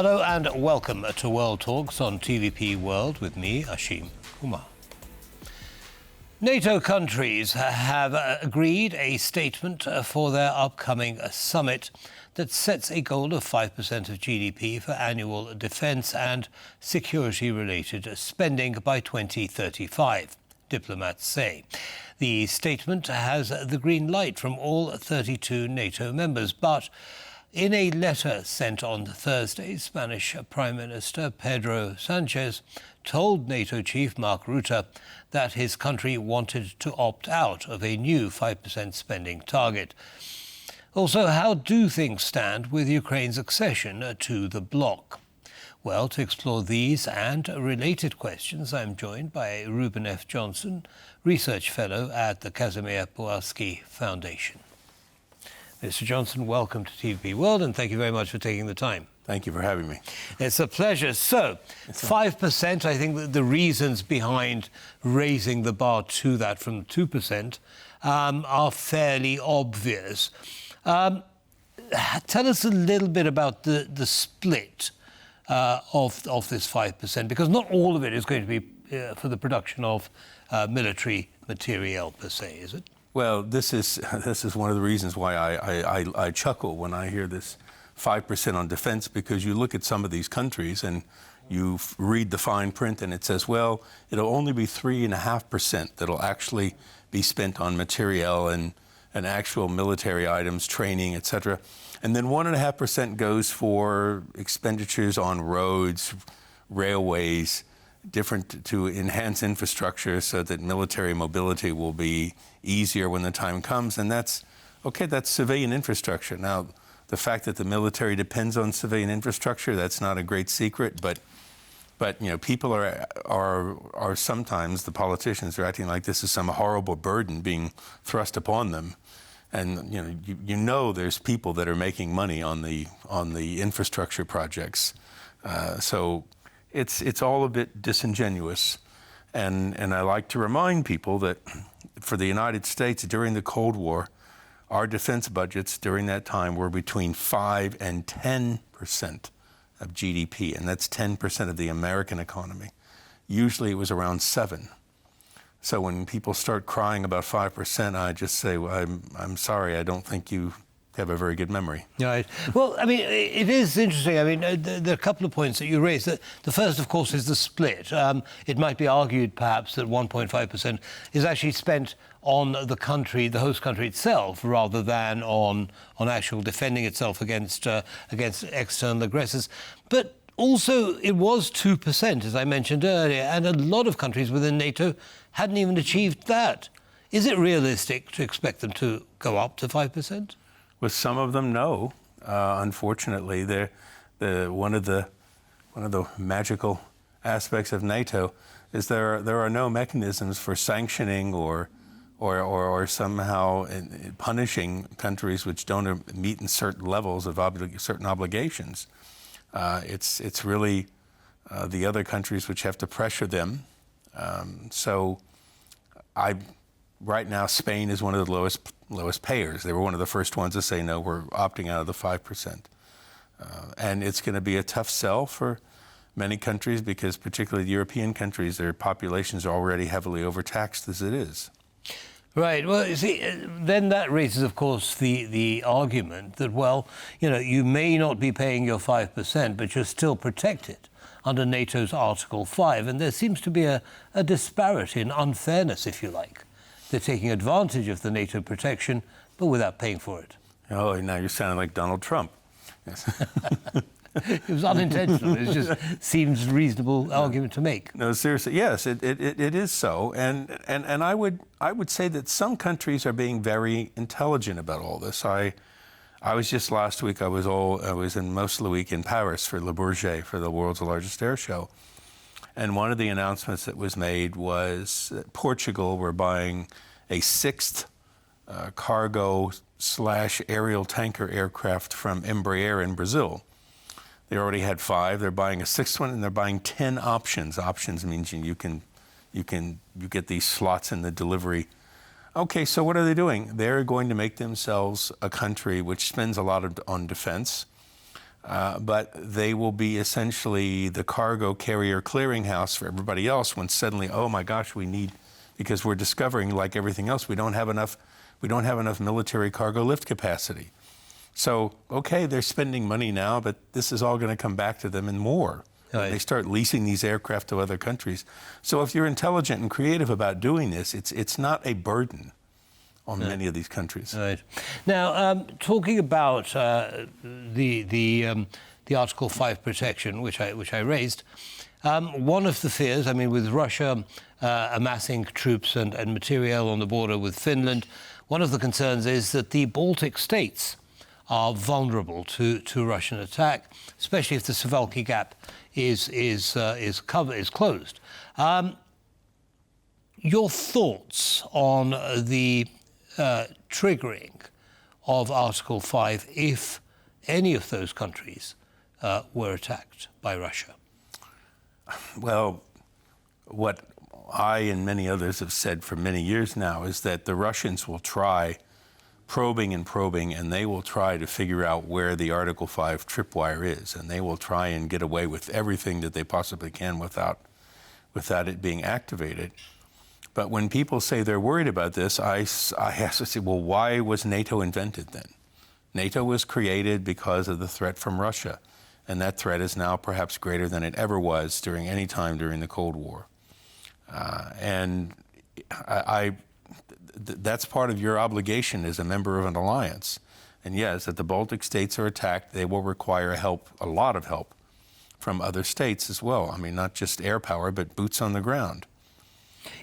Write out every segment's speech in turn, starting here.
Hello and welcome to World Talks on TVP World with me, Ashim Kumar. NATO countries have agreed a statement for their upcoming summit that sets a goal of 5% of GDP for annual defence and security-related spending by 2035, diplomats say. The statement has the green light from all 32 NATO members, but in a letter sent on Thursday, Spanish Prime Minister Pedro Sánchez told NATO chief Mark Rutte that his country wanted to opt out of a new 5% spending target. Also, how do things stand with Ukraine's accession to the bloc? Well, to explore these and related questions, I'm joined by Reuben F. Research Fellow at the Casimir Pulaski Foundation. Mr. Johnson, welcome to TVP World, and thank you very much for taking the time. Thank you for having me. It's a pleasure. So, 5%, I think that the reasons behind raising the bar to that from 2% are fairly obvious. Tell us a little bit about the split of this 5%, because not all of it is going to be for the production of military materiel per se, is it? Well, this is one of the reasons why I chuckle when I hear this 5% on defense, because you look at some of these countries and you read the fine print and it says, well, it'll only be 3.5% that'll actually be spent on materiel and actual military items, training, etc. And then 1.5% goes for expenditures on roads, railways, different to enhance infrastructure so that military mobility will be easier when the time comes. And that's civilian infrastructure. Now, the fact that the military depends on civilian infrastructure, that's not a great secret, but you know, people are sometimes, the politicians are acting like this is some horrible burden being thrust upon them. And you know there's people that are making money on the infrastructure projects. So it's all a bit disingenuous. And I like to remind people that for the United States during the Cold War, our defense budgets during that time were between 5 and 10% of GDP, and that's 10% of the American economy. Usually it was around 7. So when people start crying about 5%, I just say, well, I'm sorry, I don't think you have a very good memory. Right. Well, I mean, it is interesting. I mean, there are a couple of points that you raised. The first, of course, is the split. It might be argued, perhaps, that 1.5% is actually spent on the country, the host country itself, rather than on actual defending itself against external aggressors. But also, it was 2%, as I mentioned earlier, and a lot of countries within NATO hadn't even achieved that. Is it realistic to expect them to go up to 5%? With some of them, no. Unfortunately, one of the magical aspects of NATO is there are no mechanisms for sanctioning or somehow punishing countries which don't meet in certain levels of certain obligations. It's really the other countries which have to pressure them. Right now, Spain is one of the lowest payers. They were one of the first ones to say, no, we're opting out of the 5%. And it's going to be a tough sell for many countries because particularly the European countries, their populations are already heavily overtaxed as it is. Right. Well, you see, then that raises, of course, the argument that, well, you may not be paying your 5%, but you're still protected under NATO's Article 5. And there seems to be a disparity, an unfairness, if you like. They're taking advantage of the NATO protection, but without paying for it. Oh, now you're sounding like Donald Trump. Yes. It was unintentional. It just seems a reasonable argument to make. No, seriously, yes, it is so. And I would say that some countries are being very intelligent about all this. I was just last week, I was in most of the week in Paris for Le Bourget, for the world's largest air show. And one of the announcements that was made was that Portugal were buying a 6th cargo/aerial tanker aircraft from Embraer in Brazil. They already had 5. They're buying a 6th one, and they're buying 10 options. Options means you get these slots in the delivery. Okay, so what are they doing? They're going to make themselves a country which spends a lot on defense. but they will be essentially the cargo carrier clearinghouse for everybody else when suddenly, oh my gosh, we need, because we're discovering, like everything else, we don't have enough military cargo lift capacity. So, okay, they're spending money now, but this is all going to come back to them and more. Right. They start leasing these aircraft to other countries. So if you're intelligent and creative about doing this, it's not a burden on many of these countries. Right. Now, talking about the Article 5 protection, which I raised, one of the fears, I mean, with Russia amassing troops and materiel on the border with Finland, one of the concerns is that the Baltic states are vulnerable to Russian attack, especially if the Suwałki Gap is closed. Your thoughts on the triggering of Article 5 if any of those countries were attacked by Russia? Well, what I and many others have said for many years now is that the Russians will try probing, and they will try to figure out where the Article 5 tripwire is, and they will try and get away with everything that they possibly can without it being activated. But when people say they're worried about this, I have to say, well, why was NATO invented then? NATO was created because of the threat from Russia, and that threat is now perhaps greater than it ever was during any time during the Cold War. That's part of your obligation as a member of an alliance. And yes, if the Baltic states are attacked, they will require help, a lot of help, from other states as well. I mean, not just air power, but boots on the ground.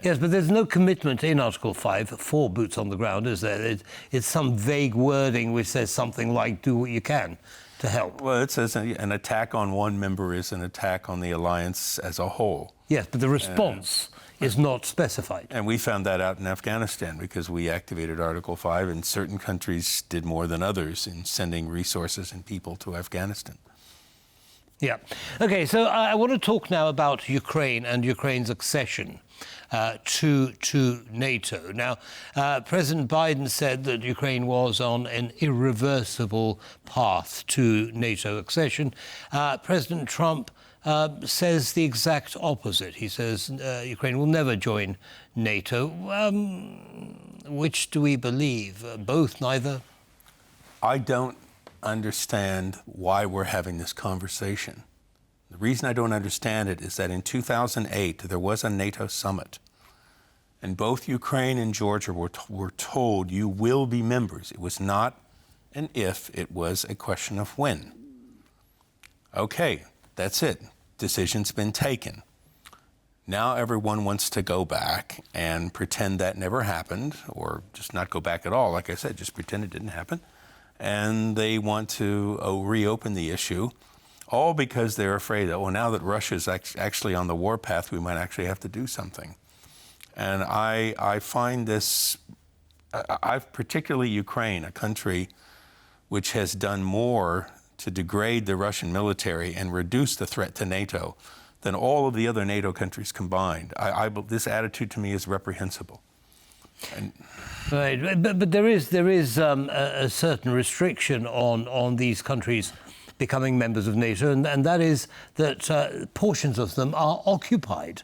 Yes, but there's no commitment in Article 5 for boots on the ground, is there? It's some vague wording which says something like, do what you can to help. Well, it says an attack on one member is an attack on the alliance as a whole. Yes, but the response is not specified. And we found that out in Afghanistan because we activated Article 5 and certain countries did more than others in sending resources and people to Afghanistan. Yeah. Okay, so I want to talk now about Ukraine and Ukraine's accession to NATO. Now, President Biden said that Ukraine was on an irreversible path to NATO accession. President Trump says the exact opposite. He says Ukraine will never join NATO. Which do we believe? Both, neither? I don't understand why we're having this conversation. The reason I don't understand it is that in 2008, there was a NATO summit, and both Ukraine and Georgia were told you will be members. It was not an if, it was a question of when. Okay, that's it. Decision's been taken. Now everyone wants to go back and pretend that never happened, or just not go back at all. Like I said, just pretend it didn't happen. And they want to reopen the issue, all because they're afraid that, well, now that Russia's actually on the warpath, we might actually have to do something. And I find this, particularly Ukraine, a country which has done more to degrade the Russian military and reduce the threat to NATO than all of the other NATO countries combined. This attitude to me is reprehensible. Right, but there is a certain restriction on these countries becoming members of NATO, and that is that portions of them are occupied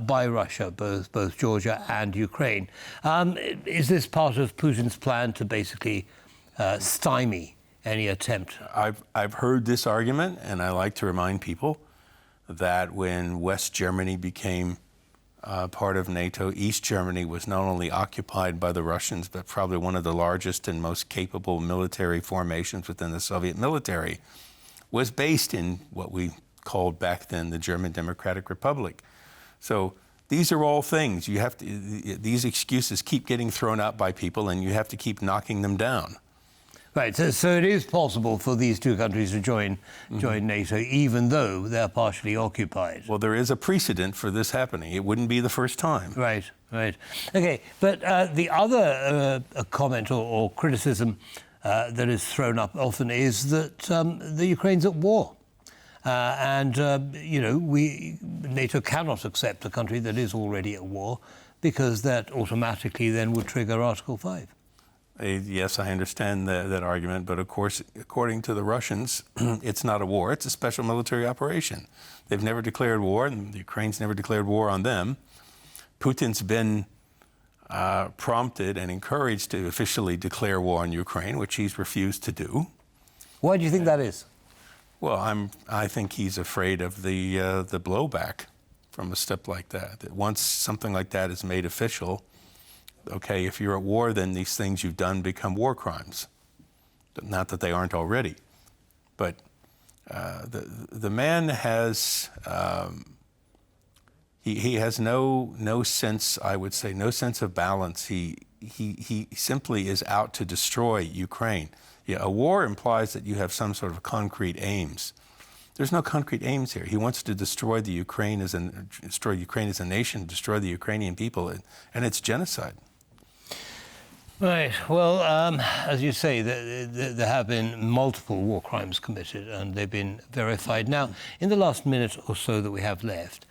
by Russia, both Georgia and Ukraine. Is this part of Putin's plan to basically stymie any attempt? I've heard this argument, and I like to remind people that when West Germany became part of NATO, East Germany was not only occupied by the Russians, but probably one of the largest and most capable military formations within the Soviet military was based in what we called back then the German Democratic Republic. So these are all things you have to, these excuses keep getting thrown out by people, and you have to keep knocking them down. Right, so it is possible for these two countries to join NATO, even though they're partially occupied. Well, there is a precedent for this happening. It wouldn't be the first time. Right. Okay, but the other comment or criticism that is thrown up often is that the Ukraine's at war. NATO cannot accept a country that is already at war, because that automatically then would trigger Article 5. Yes, I understand that argument, but of course, according to the Russians, it's not a war. It's a special military operation. They've never declared war, and the Ukraine's never declared war on them. Putin's been prompted and encouraged to officially declare war on Ukraine, which he's refused to do. Why do you think that is? Well, I think he's afraid of the blowback from a step like that. That once something like that is made official, okay, if you're at war, then these things you've done become war crimes. Not that they aren't already, but the man has he has no sense, I would say, no sense of balance. He simply is out to destroy Ukraine. Yeah, a war implies that you have some sort of concrete aims. There's no concrete aims here. He wants to destroy Ukraine as a nation, destroy the Ukrainian people, and it's genocide. Right. Well, as you say, there have been multiple war crimes committed, and they've been verified. Now, in the last minute or so that we have left,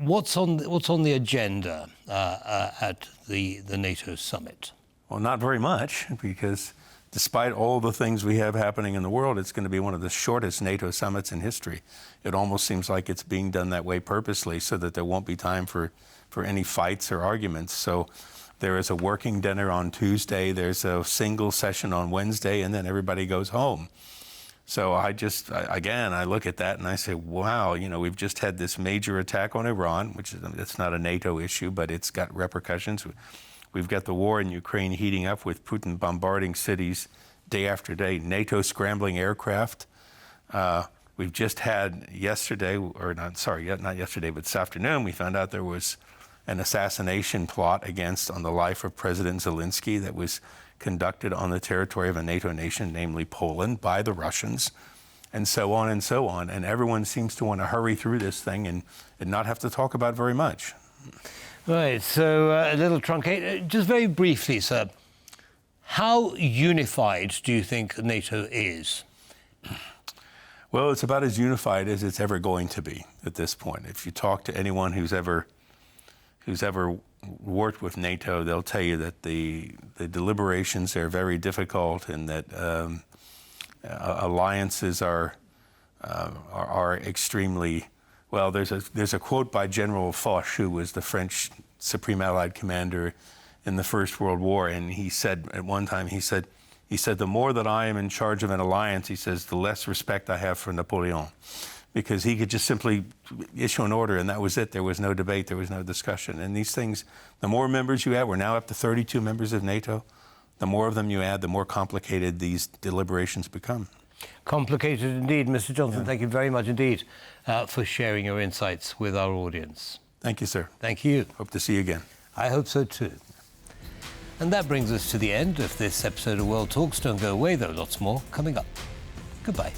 what's on the agenda at the NATO Summit? Well, not very much, because despite all the things we have happening in the world, it's going to be one of the shortest NATO summits in history. It almost seems like it's being done that way purposely so that there won't be time for any fights or arguments. So there is a working dinner on Tuesday, there's a single session on Wednesday, and then everybody goes home. So I look at that and I say, wow, we've just had this major attack on Iran, it's not a NATO issue, but it's got repercussions. We've got the war in Ukraine heating up with Putin bombarding cities day after day, NATO scrambling aircraft. We've just had not yesterday, but this afternoon, we found out there was an assassination plot on the life of President Zelensky that was conducted on the territory of a NATO nation, namely Poland, by the Russians, and so on and so on. And everyone seems to want to hurry through this thing and not have to talk about very much. Right, so a little truncate. Just very briefly, sir, how unified do you think NATO is? Well, it's about as unified as it's ever going to be at this point. If you talk to anyone who's ever worked with NATO, they'll tell you that the deliberations are very difficult, and that alliances are extremely well. There's a quote by General Foch, who was the French Supreme Allied Commander in the First World War, and he said at one time, he said, the more that I am in charge of an alliance, he says, the less respect I have for Napoleon. Because he could just simply issue an order, and that was it. There was no debate, there was no discussion. And these things, the more members you add, we're now up to 32 members of NATO, the more of them you add, the more complicated these deliberations become. Complicated indeed. Mr. Johnson, Yeah. Thank you very much indeed for sharing your insights with our audience. Thank you, sir. Thank you. Hope to see you again. I hope so too. And that brings us to the end of this episode of World Talks. Don't go away, though, lots more coming up. Goodbye.